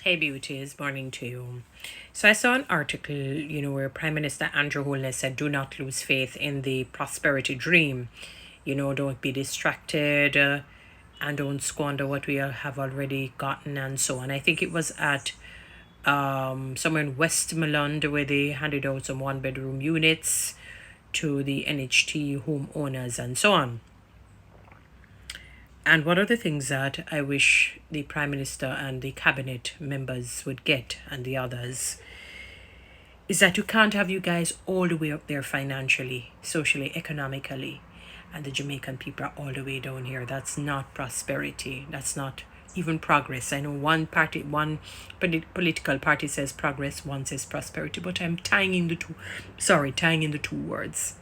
Hey beauties, morning to you. So I saw an article, where Prime Minister Andrew Holness said, do not lose faith in the prosperity dream. Don't be distracted and don't squander what we have already gotten and so on. I think it was at somewhere in Westmoreland where they handed out some one-bedroom units to the NHT homeowners and so on. And one of the things that I wish the Prime Minister and the cabinet members would get, and the others, is that you can't have you guys all the way up there financially, socially, economically, and the Jamaican people are all the way down here. That's not prosperity. That's not even progress. I know one political party says progress, one says prosperity, but I'm tying in the two words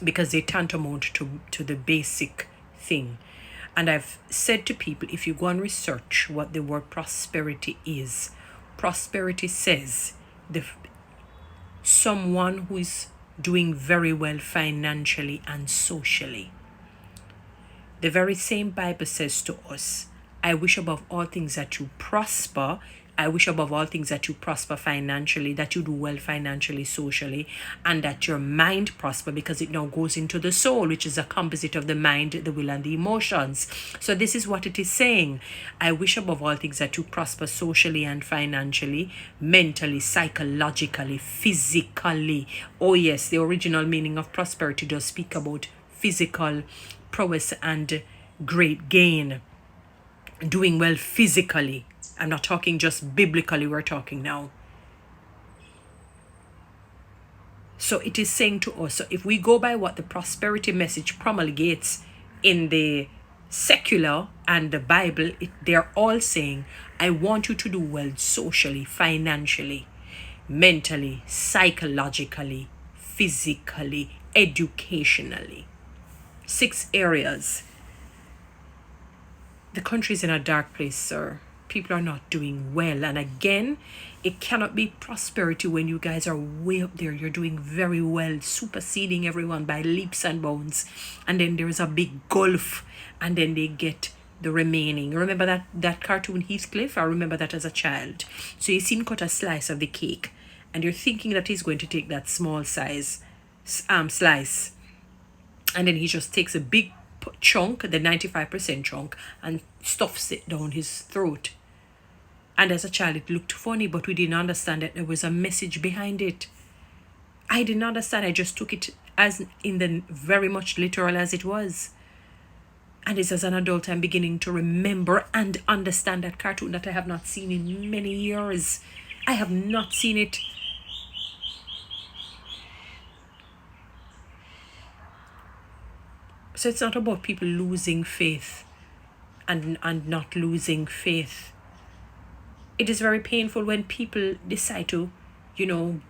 because they tantamount to the basic thing. And I've said to people, if you go and research what the word prosperity is, prosperity says someone who is doing very well financially and socially. The very same Bible says to us, I wish above all things that you prosper. I wish above all things that you prosper financially, that you do well financially, socially, and that your mind prosper, because it now goes into the soul, which is a composite of the mind, the will, and the emotions. So this is what it is saying. I wish above all things that you prosper socially and financially, mentally, psychologically, physically. Oh yes, the original meaning of prosperity does speak about physical prowess and great gain. Doing well physically. I'm not talking just biblically, we're talking now. So it is saying to us, so if we go by what the prosperity message promulgates in the secular and the Bible, they're all saying, I want you to do well socially, financially, mentally, psychologically, physically, educationally. 6 areas. The country is in a dark place, sir. People are not doing well. And again, it cannot be prosperity when you guys are way up there. You're doing very well, superseding everyone by leaps and bounds. And then there's a big gulf. And then they get the remaining. Remember that cartoon Heathcliff? I remember that as a child. So you see him cut a slice of the cake. And you're thinking that he's going to take that small size slice. And then he just takes a big chunk, the 95% chunk, and stuffs it down his throat. And as a child it looked funny, but we didn't understand that there was a message behind it. I didn't understand. I just took it as in the very much literal as it was. And it's as an adult I'm beginning to remember and understand that cartoon that I have not seen in many years. I have not seen it. So it's not about people losing faith and not losing faith. It is very painful when people decide to,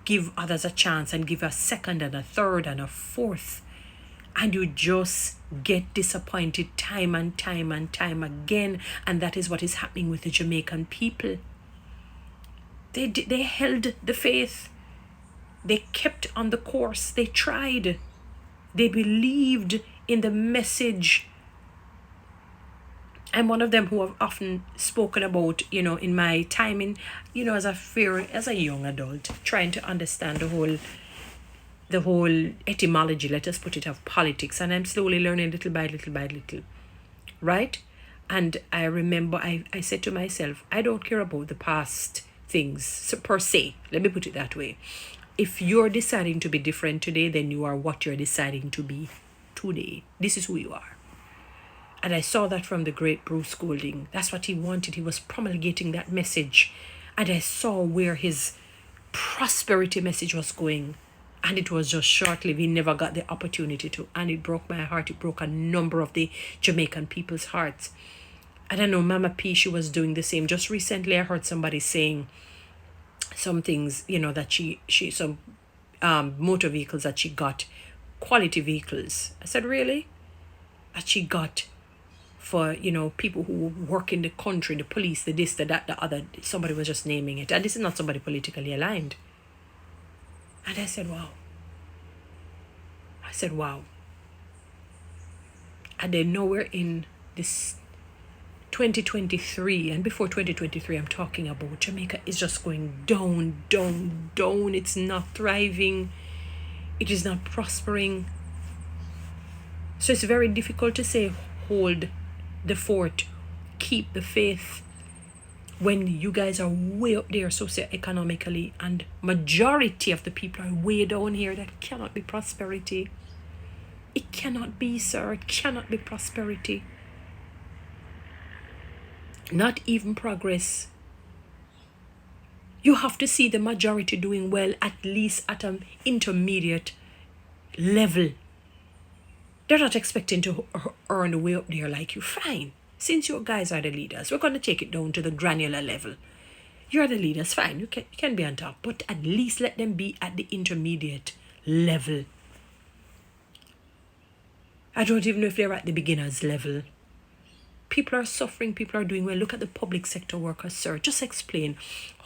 give others a chance and give a second and a third and a fourth. And you just get disappointed time and time and time again. And that is what is happening with the Jamaican people. They held the faith. They kept on the course. They tried. They believed in the message. I'm one of them who have often spoken about, in my time as a young adult, trying to understand the whole etymology, let us put it, of politics. And I'm slowly learning little by little, right? And I remember I said to myself, I don't care about the past things per se. Let me put it that way. If you're deciding to be different today, then you are what you're deciding to be today. This is who you are. And I saw that from the great Bruce Golding. That's what he wanted. He was promulgating that message. And I saw where his prosperity message was going. And it was just short-lived. He never got the opportunity to. And it broke my heart. It broke a number of the Jamaican people's hearts. And I know Mama P, she was doing the same. Just recently I heard somebody saying some things, that she some motor vehicles that she got, quality vehicles. I said, really? That she got for, people who work in the country, the police, the this, the that, the other. Somebody was just naming it. And this is not somebody politically aligned. And I said, wow. And then nowhere in this 2023, and before 2023, I'm talking about Jamaica is just going down, down, down. It's not thriving. It is not prospering. So it's very difficult to say hold the fort, keep the faith, when you guys are way up there socioeconomically and majority of the people are way down here. That cannot be prosperity. It cannot be, sir. It cannot be prosperity. Not even progress. You have to see the majority doing well, at least at an intermediate level. They're not expecting to earn way up there like you. Fine. Since you guys are the leaders, we're going to take it down to the granular level. You're the leaders, fine. You can be on top. But at least let them be at the intermediate level. I don't even know if they're at the beginner's level. People are suffering. People are doing well. Look at the public sector workers, sir. Just explain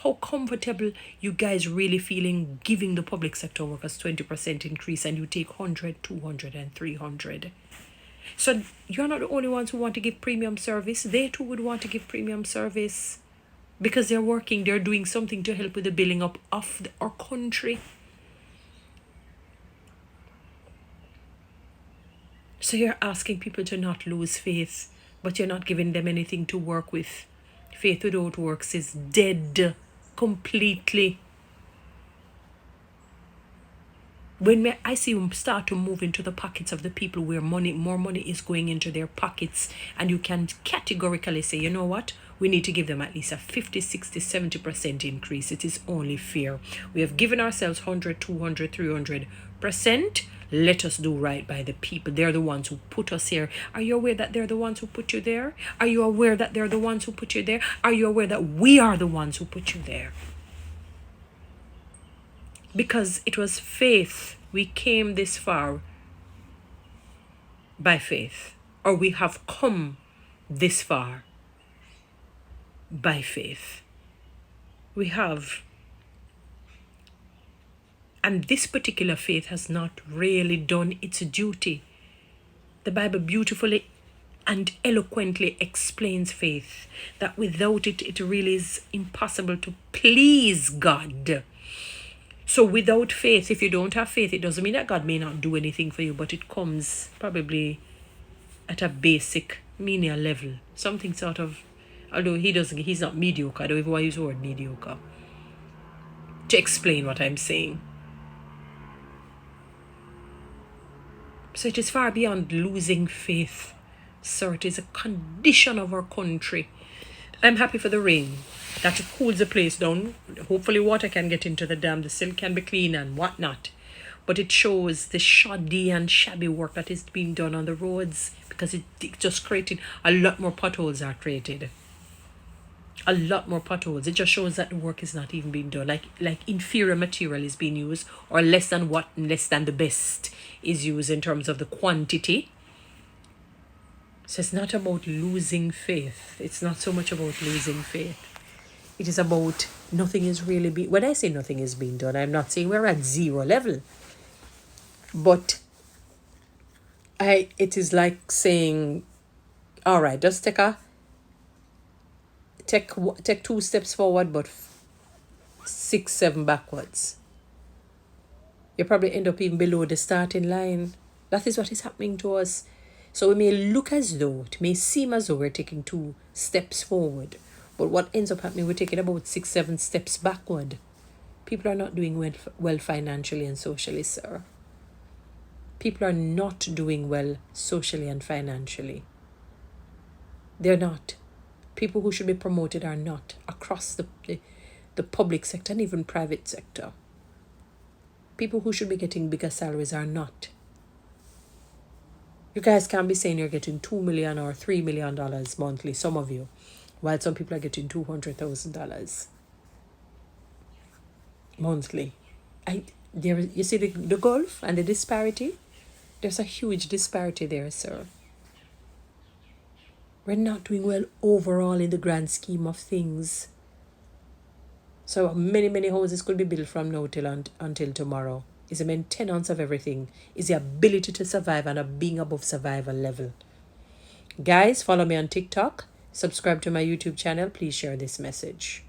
how comfortable you guys really feeling giving the public sector workers 20% increase, and you take 100, 200, and 300. So you're not the only ones who want to give premium service. They too would want to give premium service because they're working. They're doing something to help with the building up of our country. So you're asking people to not lose faith, but you're not giving them anything to work with. Faith without works is dead completely. When I see them start to move into the pockets of the people where more money is going into their pockets, and you can categorically say, you know what, we need to give them at least a 50, 60, 70% increase. It is only fair. We have given ourselves 100, 200, 300%. Let us do right by the people. They're the ones who put us here. Are you aware that they're the ones who put you there? Are you aware that they're the ones who put you there? Are you aware that we are the ones who put you there? Because it was faith. We came this far by faith. Or we have come this far by faith. We have. And this particular faith has not really done its duty. The Bible beautifully and eloquently explains faith, that without it, it really is impossible to please God. So without faith, if you don't have faith, it doesn't mean that God may not do anything for you, but it comes probably at a basic menial level. Something sort of, although he's not mediocre. I don't even want to use the word mediocre to explain what I'm saying. So it is far beyond losing faith, sir. It is a condition of our country. I'm happy for the rain, that it cools the place down. Hopefully water can get into the dam, the silt can be clean and whatnot. But it shows the shoddy and shabby work that is being done on the roads, because it just creating a lot more potholes are created. A lot more potholes. It just shows that the work is not even being done. Like inferior material is being used, or less than the best is used in terms of the quantity. So it's not about losing faith. It's not so much about losing faith. It is about nothing is really being... When I say nothing is being done, I'm not saying we're at zero level. But it is like saying, all right, just take 2 steps forward, but 6, 7 backwards. You probably end up even below the starting line. That is what is happening to us. So it may look as though, it may seem as though we're taking 2 steps forward, but what ends up happening, we're taking about 6, 7 steps backward. People are not doing well financially and socially, sir. People are not doing well socially and financially. They're not. People who should be promoted are not, across the public sector and even private sector. People who should be getting bigger salaries are not. You guys can't be saying you're getting $2 million or $3 million monthly, some of you, while some people are getting $200,000 monthly. You see the gulf and the disparity? There's a huge disparity there, sir. We're not doing well overall in the grand scheme of things. So many houses could be built from now until tomorrow. Is the maintenance of everything, is the ability to survive and of being above survival level. Guys, follow me on TikTok, Subscribe to my YouTube channel. Please share this message.